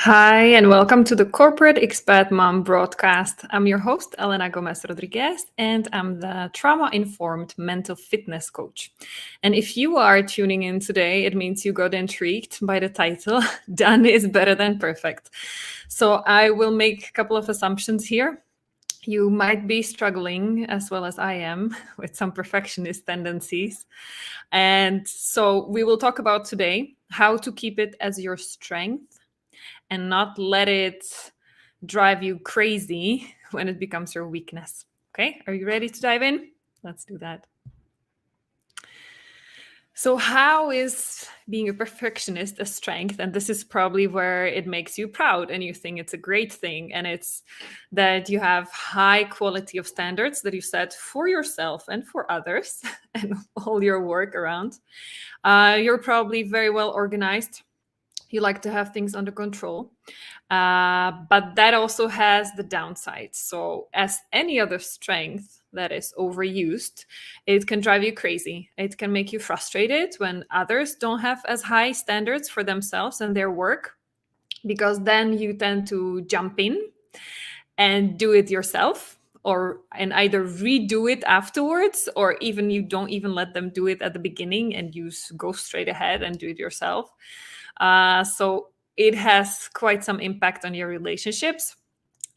Hi, and welcome to the Corporate Expat Mom broadcast. I'm your host, Elena Gomez Rodriguez, and I'm the trauma informed mental fitness coach. And if you are tuning in today, it means you got intrigued by the title, Done is Better Than Perfect. So I will make a couple of assumptions here. You might be struggling, as well as I am, with some perfectionist tendencies. And so we will talk about today how to keep it as your strength and not let it drive you crazy when it becomes your weakness. Okay, are you ready to dive in? Let's do that. So, how is being a perfectionist a strength? And this is probably where it makes you proud and you think it's a great thing. And it's that you have high quality of standards that you set for yourself and for others and all your work around. You're probably very well organized. You like to have things under control. But that also has the downside. So, as any other strength that is overused, it can drive you crazy. It can make you frustrated when others don't have as high standards for themselves and their work, because then you tend to jump in and do it yourself and either redo it afterwards, or even you don't even let them do it at the beginning and you go straight ahead and do it yourself. So it has quite some impact on your relationships.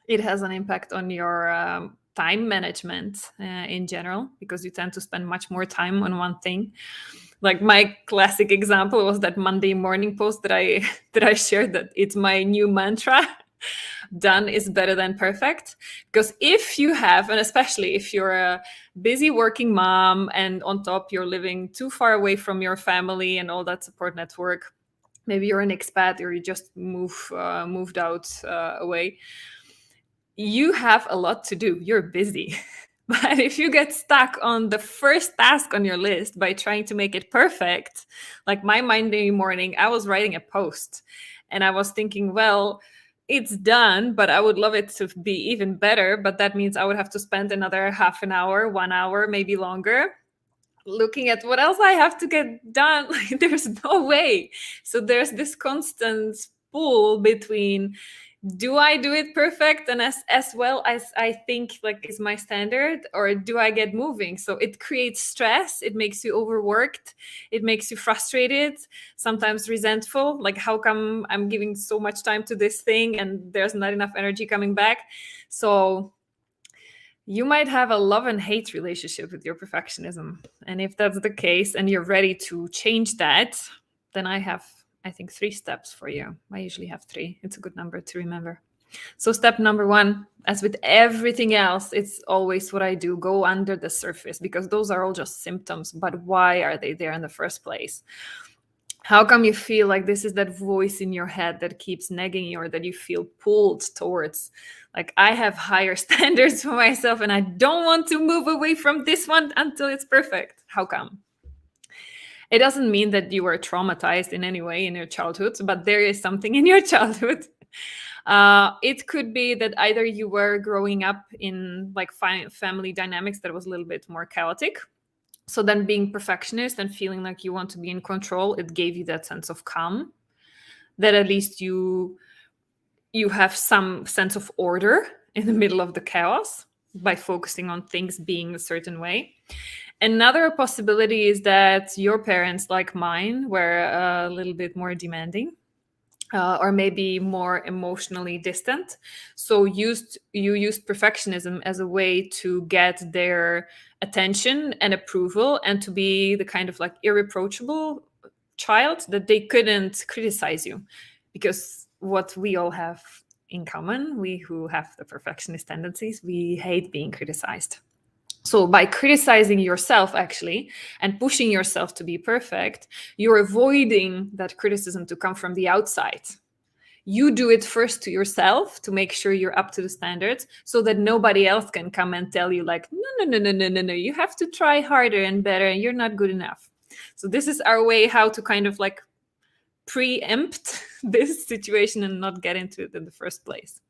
It has an impact on your time management in general, because you tend to spend much more time on one thing. Like my classic example was that Monday morning post that I that I shared, that it's my new mantra. Done is better than perfect. Because if you have, and especially if you're a busy working mom and on top you're living too far away from your family and all that support network, maybe you're an expat or you just moved out away, you have a lot to do. You're busy. But if you get stuck on the first task on your list by trying to make it perfect, like my Monday morning, I was writing a post and I was thinking, well, it's done, but I would love it to be even better. But that means I would have to spend another half an hour, 1 hour, maybe longer, looking at what else I have to get done. Like, there's no way. So there's this constant pull between, do I do it perfect and as well as I think like is my standard, or do I get moving? So it creates stress, it makes you overworked, it makes you frustrated, sometimes resentful, like how come I'm giving so much time to this thing and there's not enough energy coming back. So you might have a love and hate relationship with your perfectionism. And if that's the case and you're ready to change that, then I have, I think, 3 steps for you. I usually have 3. It's a good number to remember. So step number 1, as with everything else, it's always what I do: go under the surface, because those are all just symptoms. But why are they there in the first place? How come you feel like this is that voice in your head that keeps nagging you, or that you feel pulled towards? Like, I have higher standards for myself and I don't want to move away from this one until it's perfect. How come? It doesn't mean that you were traumatized in any way in your childhood, but there is something in your childhood. It could be that either you were growing up in like family dynamics that was a little bit more chaotic. So then being perfectionist and feeling like you want to be in control, it gave you that sense of calm, that at least you have some sense of order in the middle of the chaos by focusing on things being a certain way. Another possibility is that your parents, like mine, were a little bit more demanding, or maybe more emotionally distant. So you used perfectionism as a way to get their attention and approval, and to be the kind of like irreproachable child that they couldn't criticize you. Because what we all have in common, we who have the perfectionist tendencies, we hate being criticized. So by criticizing yourself actually and pushing yourself to be perfect, you're avoiding that criticism to come from the outside. You do it first to yourself to make sure you're up to the standards, so that nobody else can come and tell you like, no, you have to try harder and better and you're not good enough. So this is our way how to kind of like preempt this situation and not get into it in the first place.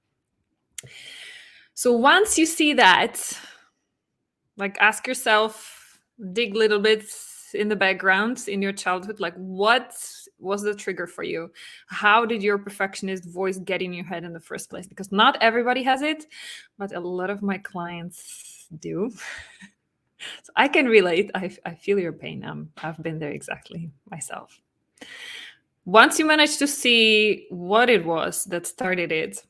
So once you see that, like, ask yourself, dig a little bit in the background in your childhood, like what was the trigger for you? How did your perfectionist voice get in your head in the first place? Because not everybody has it, but a lot of my clients do. So I can relate. I feel your pain. I've been there exactly myself. Once you manage to see what it was that started it,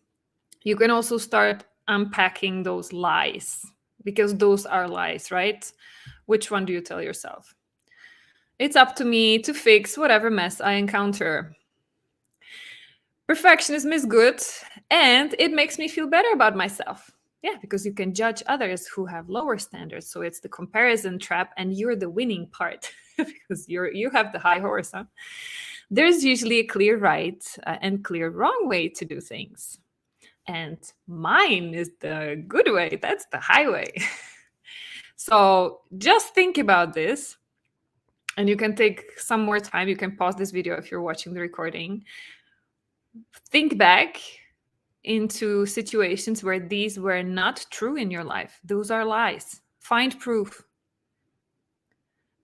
you can also start unpacking those lies, because those are lies, right? Which one do you tell yourself? It's up to me to fix whatever mess I encounter. Perfectionism is good, and it makes me feel better about myself. Yeah, because you can judge others who have lower standards. So it's the comparison trap, and you're the winning part because you have the high horse. Huh? There's usually a clear right and clear wrong way to do things. And mine is the good way. That's the highway. So just think about this. And you can take some more time. You can pause this video if you're watching the recording. Think back into situations where these were not true in your life. Those are lies. Find proof.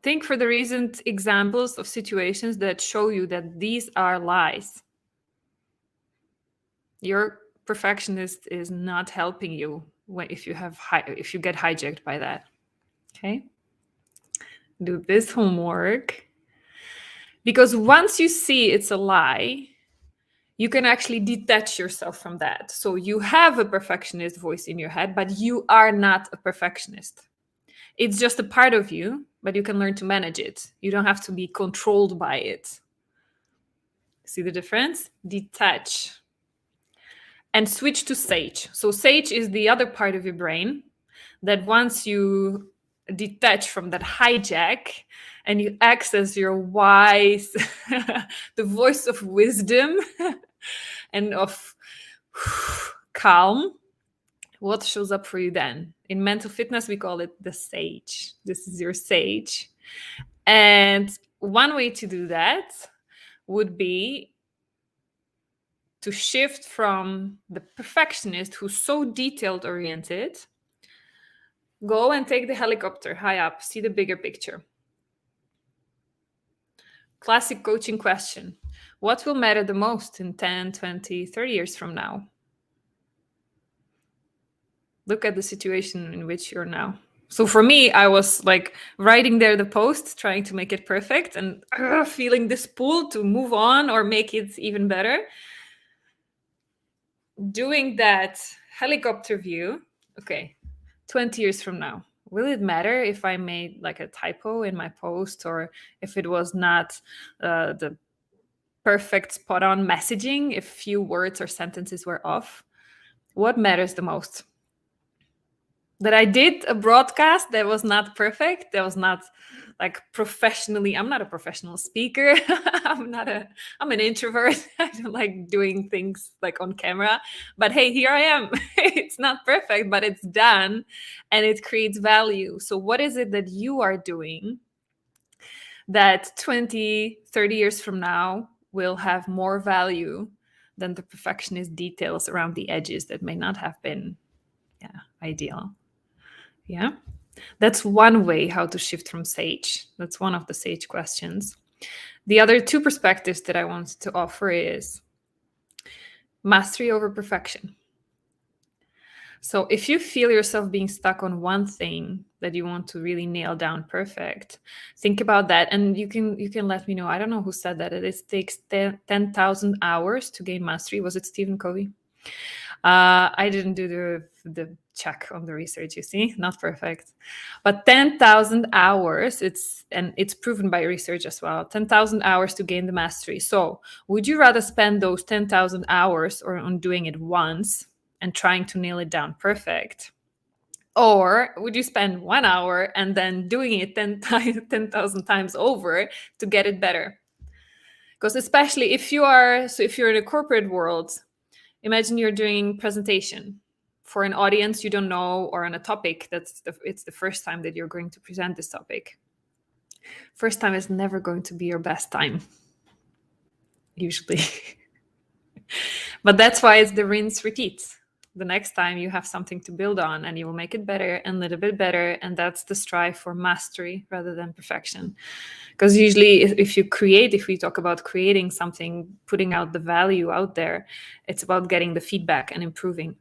Think for the recent examples of situations that show you that these are lies. Your perfectionist is not helping you if you get hijacked by that. Okay? Do this homework. Because once you see it's a lie, you can actually detach yourself from that. So you have a perfectionist voice in your head, but you are not a perfectionist. It's just a part of you, but you can learn to manage it. You don't have to be controlled by it. See the difference? Detach. And switch to sage. So sage is the other part of your brain that once you detach from that hijack and you access your wise, the voice of wisdom and of calm, what shows up for you then? In mental fitness, we call it the sage. This is your sage. And one way to do that would be to shift from the perfectionist who's so detailed oriented. Go and take the helicopter high up, see the bigger picture. Classic coaching question. What will matter the most in 10, 20, 30 years from now? Look at the situation in which you're now. So for me, I was like writing there the post, trying to make it perfect and feeling this pull to move on or make it even better. Doing that helicopter view, okay, 20 years from now, will it matter if I made like a typo in my post or if it was not the perfect spot on messaging, if few words or sentences were off? What matters the most? That I did a broadcast that was not perfect, that was not like professionally. I'm not a professional speaker. I'm an introvert. I don't like doing things like on camera, but hey, here I am. It's not perfect, but it's done and it creates value. So what is it that you are doing that 20, 30 years from now will have more value than the perfectionist details around the edges that may not have been ideal? Yeah, that's one way how to shift from sage. That's one of the sage questions. The other two perspectives that I wanted to offer is mastery over perfection. So if you feel yourself being stuck on one thing that you want to really nail down perfect, think about that. And you can let me know. I don't know who said that. It takes 10,000 hours to gain mastery. Was it Stephen Covey? I didn't do the check on the research, you see, not perfect. But 10,000 hours, it's proven by research as well, 10,000 hours to gain the mastery. So would you rather spend those 10,000 hours on doing it once and trying to nail it down perfect? Or would you spend 1 hour and then doing it 10,000 times over to get it better? Because especially if you're in a corporate world, imagine you're doing presentation for an audience you don't know or on a topic it's the first time that you're going to present this topic. First time is never going to be your best time, usually. But that's why it's the rinse repeat. the next time you have something to build on, and you will make it better and a little bit better. And that's the strive for mastery rather than perfection. Because usually if we talk about creating something, putting out the value out there, it's about getting the feedback and improving.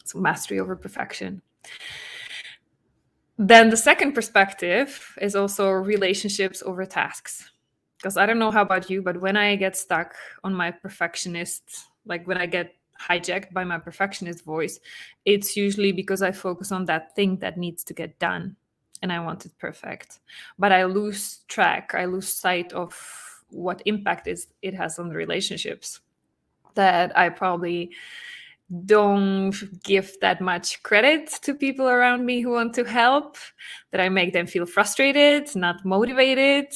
So mastery over perfection. Then the second perspective is also relationships over tasks. Because I don't know how about you, but when I get stuck on my perfectionist, like when I get hijacked by my perfectionist voice, it's usually because I focus on that thing that needs to get done and I want it perfect. But I lose track, I lose sight of what impact it has on the relationships, that I probably don't give that much credit to people around me who want to help, that I make them feel frustrated, not motivated,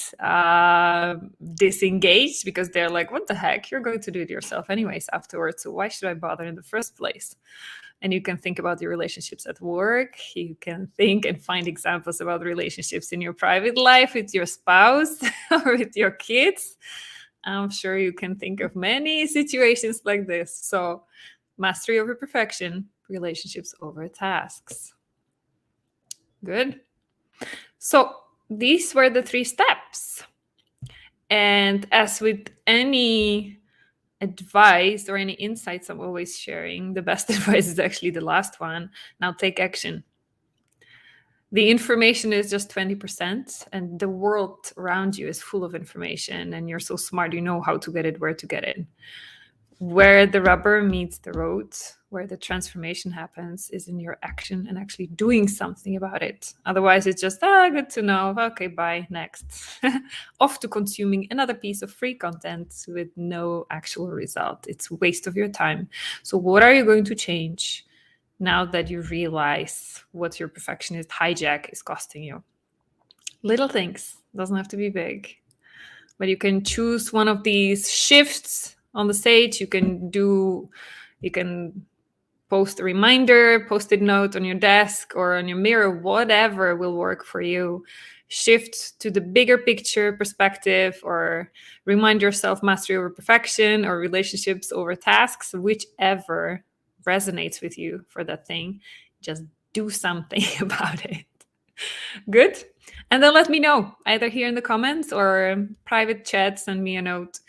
disengaged, because they're like, what the heck, you're going to do it yourself anyways afterwards, so why should I bother in the first place? And you can think about your relationships at work. You can think and find examples about relationships in your private life with your spouse or with your kids. I'm sure you can think of many situations like this. So mastery over perfection, relationships over tasks. Good. So these were the 3 steps. And as with any advice or any insights I'm always sharing, the best advice is actually the last one. Now take action. The information is just 20%, and the world around you is full of information, and you're so smart, you know how to get it, where to get it. Where the rubber meets the road, where the transformation happens, is in your action and actually doing something about it. Otherwise, it's just, good to know. Okay, bye, next. Off to consuming another piece of free content with no actual result. It's a waste of your time. So what are you going to change now that you realize what your perfectionist hijack is costing you? Little things, doesn't have to be big. But you can choose one of these shifts on the stage. You can post a reminder, post-it note on your desk or on your mirror, whatever will work for you. Shift to the bigger picture perspective, or remind yourself mastery over perfection or relationships over tasks, whichever resonates with you for that thing. Just do something about it. Good. And then let me know, either here in the comments or private chat, send me a note.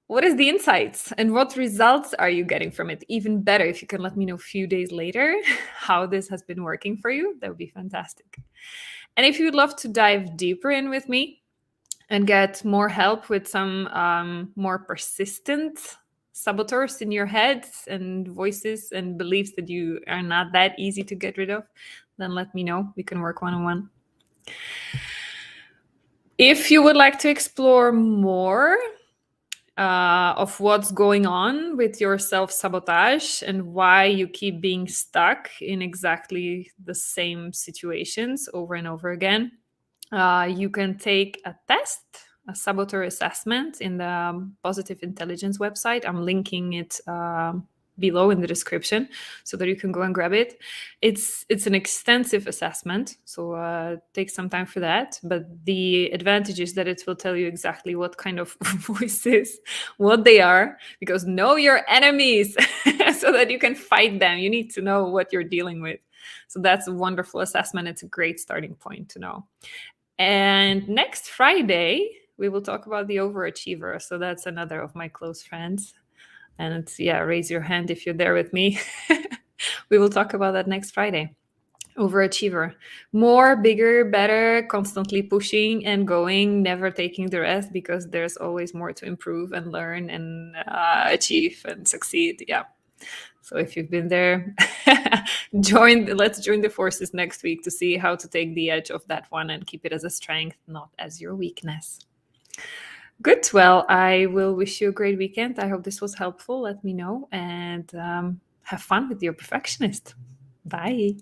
What is the insights and what results are you getting from it? Even better, if you can let me know a few days later how this has been working for you, that would be fantastic. And if you would love to dive deeper in with me and get more help with some more persistent saboteurs in your head and voices and beliefs that you are not that easy to get rid of, then let me know. We can work one-on-one. If you would like to explore more of what's going on with your self-sabotage and why you keep being stuck in exactly the same situations over and over again, you can take a test, a saboteur assessment in the Positive Intelligence website. I'm linking it below in the description so that you can go and grab it. It's an extensive assessment, so take some time for that. But the advantage is that it will tell you exactly what kind of voices, what they are, because know your enemies so that you can fight them. You need to know what you're dealing with. So that's a wonderful assessment. It's a great starting point to know. And next Friday, we will talk about the overachiever. So that's another of my close friends. And raise your hand if you're there with me. We will talk about that next Friday. Overachiever. More, bigger, better, constantly pushing and going, never taking the rest, because there's always more to improve and learn and achieve and succeed. Yeah. So if you've been there, let's join the forces next week to see how to take the edge of that one and keep it as a strength, not as your weakness. Good. Well, I will wish you a great weekend. I hope this was helpful. Let me know, and have fun with your perfectionist. Bye.